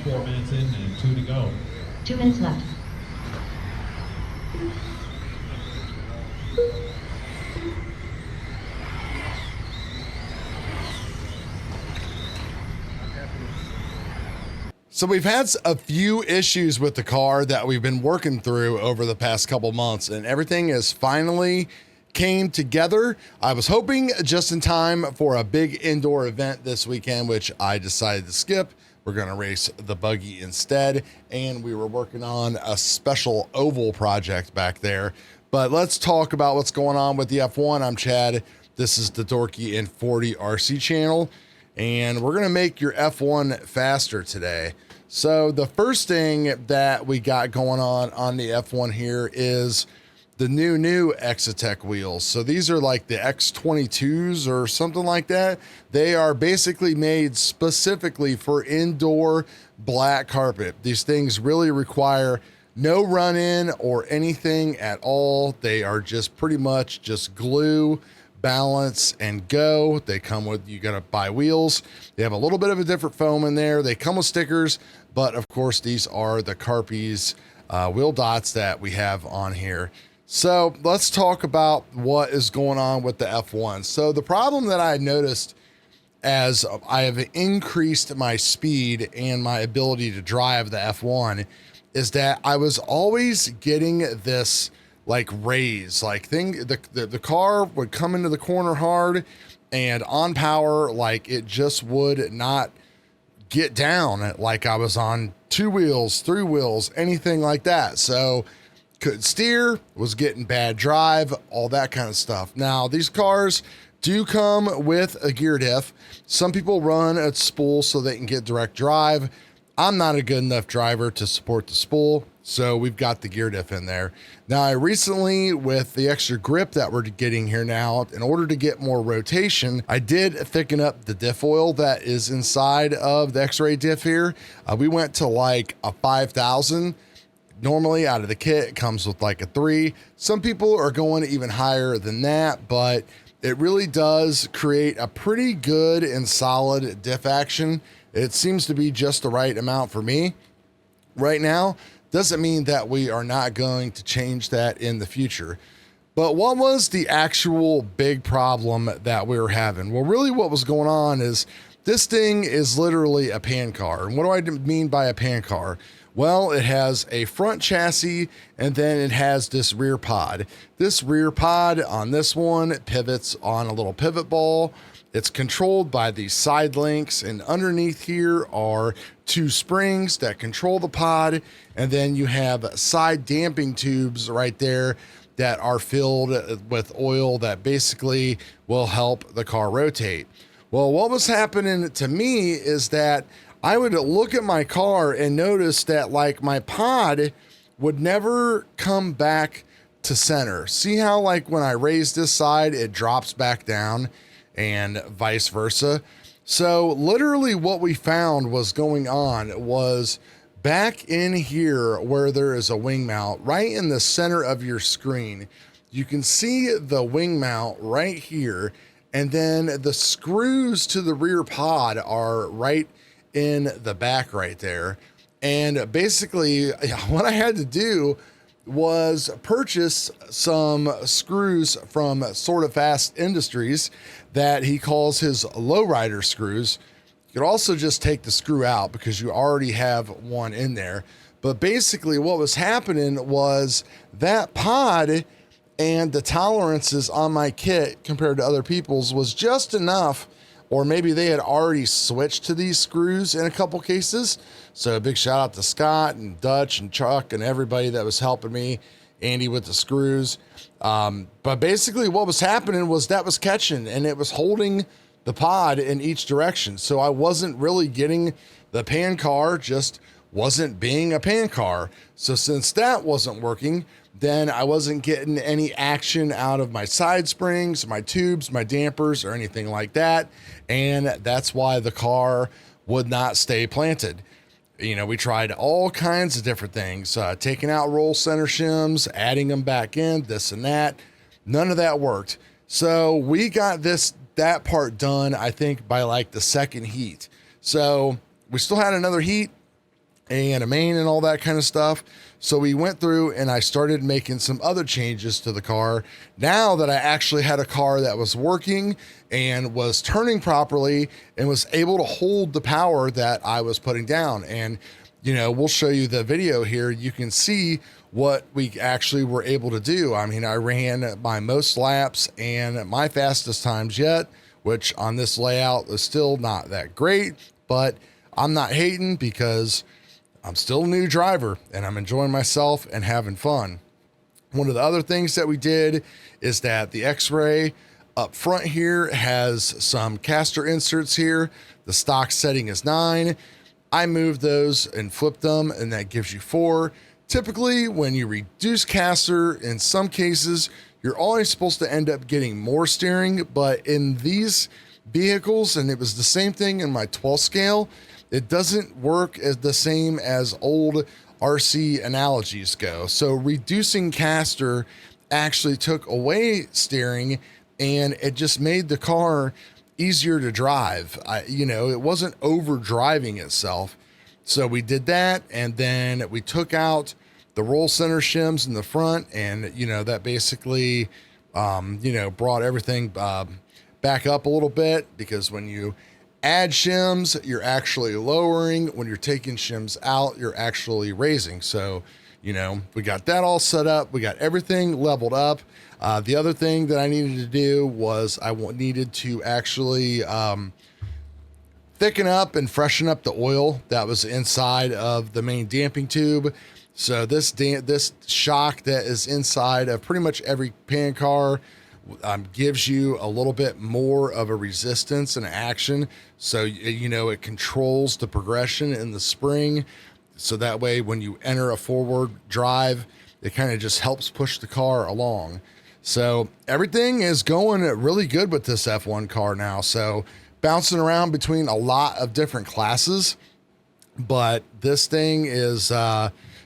4 minutes in and 2 to go. 2 minutes left. So we've had a few issues with the car that we've been working through over the past couple months, and everything has finally came together. I was hoping just in time for a big indoor event this weekend, which I decided to skip. We're going to race the buggy instead, and we were working on a special oval project back there. But let's talk about what's going on with the F1. I'm Chad. This is the Dorky and 40 RC channel, and we're going to make your F1 faster today. So the first thing that we got going on the F1 here is the new Exotech wheels. So these are like the X22s or something like that. They are basically made specifically for indoor black carpet. These things really require no run-in or anything at all. They are just pretty much just glue, balance, and go. They come with, you gotta buy wheels. They have a little bit of a different foam in there. They come with stickers, but of course these are the Carpies wheel dots that we have on here. So let's talk about what is going on with the F1. So the problem that I noticed as I have increased my speed and my ability to drive the F1 is that I was always getting this like raise, like thing, the car would come into the corner hard and on power, like it just would not get down like I was on 2 wheels, 3 wheels, anything like that. So couldn't steer, was getting bad drive, all that kind of stuff. Now, these cars do come with a gear diff. Some people run a spool so they can get direct drive. I'm not a good enough driver to support the spool, so we've got the gear diff in there. Now, I recently, with the extra grip that we're getting here now, in order to get more rotation, I did thicken up the diff oil that is inside of the Xray diff here. We went to like a 5,000. Normally out of the kit, it comes with like a 3. Some people are going even higher than that, but it really does create a pretty good and solid diff action. It seems to be just the right amount for me right now. Doesn't mean that we are not going to change that in the future. But what was the actual big problem that we were having? Well, really what was going on is this thing is literally a pan car. And what do I mean by a pan car? Well, it has a front chassis and then it has this rear pod. This rear pod on this one pivots on a little pivot ball. It's controlled by these side links, and underneath here are 2 springs that control the pod. And then you have side damping tubes right there that are filled with oil that basically will help the car rotate. Well, what was happening to me is that I would look at my car and notice that like my pod would never come back to center. See how like when I raise this side, it drops back down and vice versa. So literally what we found was going on was back in here where there is a wing mount right in the center of your screen. You can see the wing mount right here. And then the screws to the rear pod are right in the back right there. And basically what I had to do was purchase some screws from Sort of Fast Industries that he calls his lowrider screws. You could also just take the screw out because you already have one in there. But basically what was happening was that pod and the tolerances on my kit compared to other people's was just enough, or maybe they had already switched to these screws in a couple cases. So a big shout out to Scott and Dutch and Chuck and everybody that was helping me, Andy with the screws. But basically what was happening was that was catching and it was holding the pod in each direction. So I wasn't really getting the pan car, just wasn't being a pan car. So since that wasn't working, then I wasn't getting any action out of my side springs, my tubes, my dampers, or anything like that. And that's why the car would not stay planted. You know, we tried all kinds of different things, taking out roll center shims, adding them back in, this and that. None of that worked. So we got that part done, I think, by like the second heat. So we still had another heat. and a main and all that kind of stuff. So we went through and I started making some other changes to the car. Now that I actually had a car that was working and was turning properly and was able to hold the power that I was putting down. And, you know, we'll show you the video here. You can see what we actually were able to do. I mean, I ran my most laps and my fastest times yet, which on this layout is still not that great, but I'm not hating because I'm still a new driver and I'm enjoying myself and having fun. One of the other things that we did is that the Xray up front here has some caster inserts here. The stock setting is 9. I moved those and flipped them, and that gives you 4. Typically, when you reduce caster, in some cases, you're always supposed to end up getting more steering, but in these vehicles, and it was the same thing in my 12 scale, it doesn't work as the same as old RC analogies go. So reducing caster actually took away steering, and it just made the car easier to drive. You know, it wasn't over driving itself. So we did that, and then we took out the roll center shims in the front, and, you know, that basically, you know, brought everything back up a little bit, because when you add shims, you're actually lowering. When you're taking shims out, you're actually raising. So, you know, we got that all set up. We got everything leveled up. The other thing that I needed to do was I needed to actually thicken up and freshen up the oil that was inside of the main damping tube. So this shock that is inside of pretty much every pan car gives you a little bit more of a resistance and action. So, you know, it controls the progression in the spring. So that way, when you enter a forward drive, it kind of just helps push the car along. So everything is going really good with this F1 car now. So bouncing around between a lot of different classes, but this thing is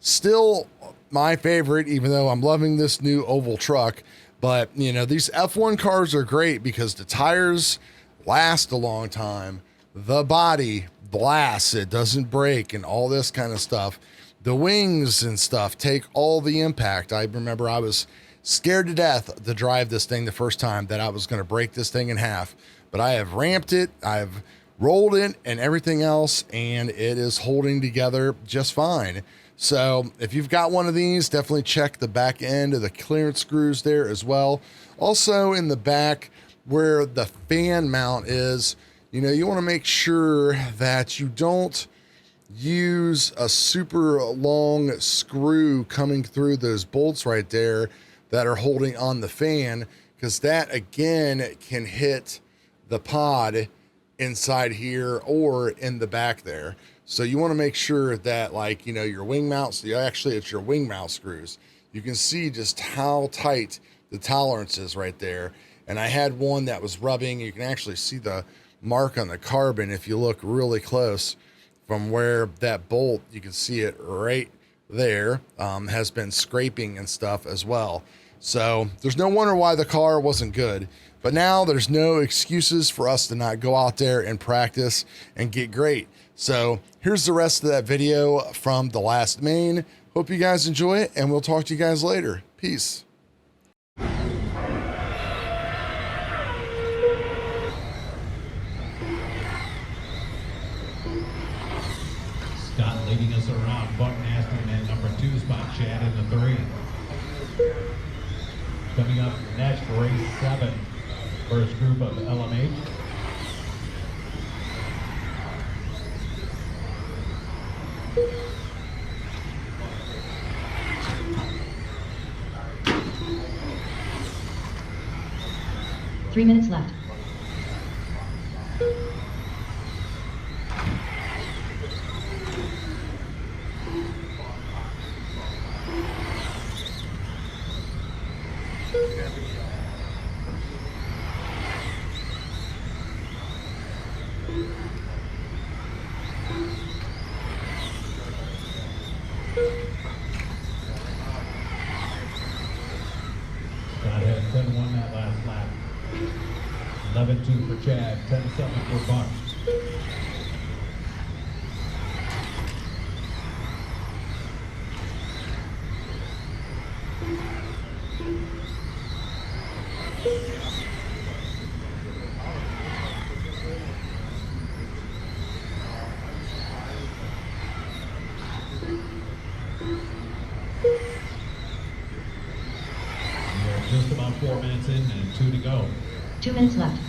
still my favorite, even though I'm loving this new oval truck. But, you know, these F1 cars are great because the tires last a long time. The body blasts, it doesn't break, and all this kind of stuff. The wings and stuff take all the impact. I remember I was scared to death to drive this thing the first time, that I was going to break this thing in half. But I have ramped it, I've rolled it, and everything else, and it is holding together just fine. So if you've got one of these, definitely check the back end of the clearance screws there as well. Also in the back where the fan mount is, you know, you want to make sure that you don't use a super long screw coming through those bolts right there that are holding on the fan, because that again can hit the pod inside here or in the back there. So you want to make sure that, like, you know, your wing mounts, actually it's your wing mount screws. You can see just how tight the tolerance is right there. And I had one that was rubbing. You can actually see the mark on the carbon if you look really close from where that bolt, you can see it right there, has been scraping and stuff as well. So there's no wonder why the car wasn't good. But now there's no excuses for us to not go out there and practice and get great. So here's the rest of that video from the last main. Hope you guys enjoy it, and we'll talk to you guys later. Peace. Scott leading us around. Buck Nasty in number 2 spot. Chad in the 3. Coming up next, race 7. First group of LMH. Three minutes left. Scott had 10-1 that last lap. 11-2 for Chad, 10-7 for Buck. We're just about 4 minutes in and 2 to go. 2 minutes left.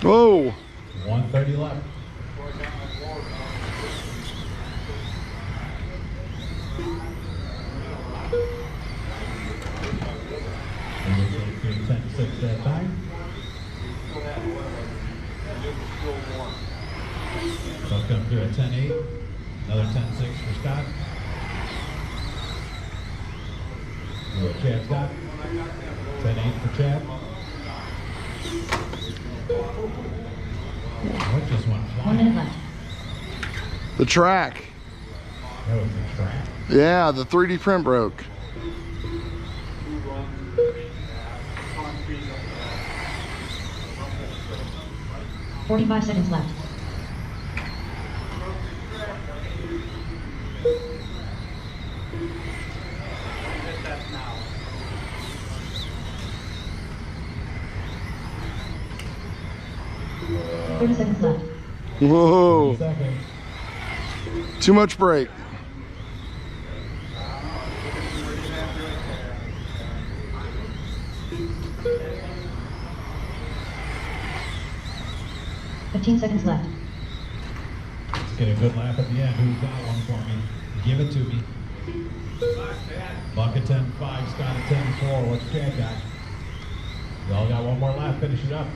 Whoa. 1:30 left. And we're going to 10-6 that time. So I'll come through at 10-8. Another 10-6 for Scott. What Chad's got. 10-8 for Chad. What just went 1 flying? minute left. The track. That was the track. Yeah, the 3D print broke. Forty-five seconds left. Uh, 30 seconds left. Whoa. Seconds. Too much break. Fifteen seconds left. Let's get a good laugh at the end. Who's got one for me? Give it to me. Buck at 10-5, Scott at 10-4. What's Chad got? We all got one more lap. Finish it up.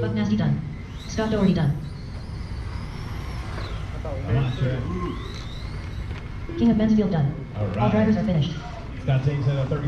Buck Nasty done. Scott Doherty done. Come on, Chad. King of Mansfield done. All right. All drivers are finished. Scott takes it at 30.